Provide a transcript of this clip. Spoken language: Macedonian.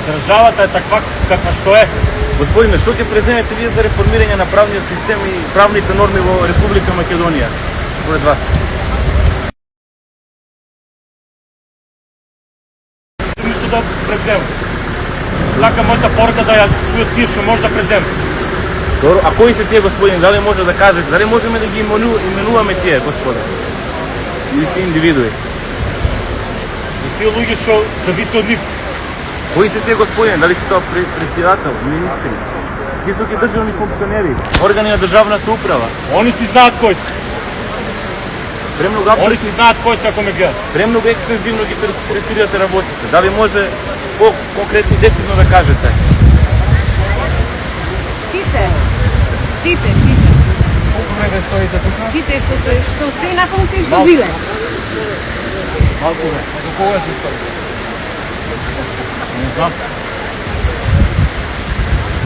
Државата е таква каква што е. Господине, што ќе преземете вие за реформирање на правниот систем и правните норми во Република Македонија, според вас? Ништо да преземам. Сакам мојата порука да ја чујат тие што може да преземам. Добро, а кои се тие, господине? Дали може да кажете? Дали можеме да ги именуваме тие, господа? Или тие индивидуи? И тие луѓе што зависи од нив. Кои се тие, господине? Дали се тоа председател, министри, високи државни функционери, органи на државната управа? Они си знаат кои се. Премногу Они си знаат кои се ако ме гледат. Премногу екстензивно ги третирате работите. Дали може по-конкретно децидно да кажете? Сите. Колку време стоите тука? Сите што се на функција што живе. Малку не. До кога се стоите? Не знам.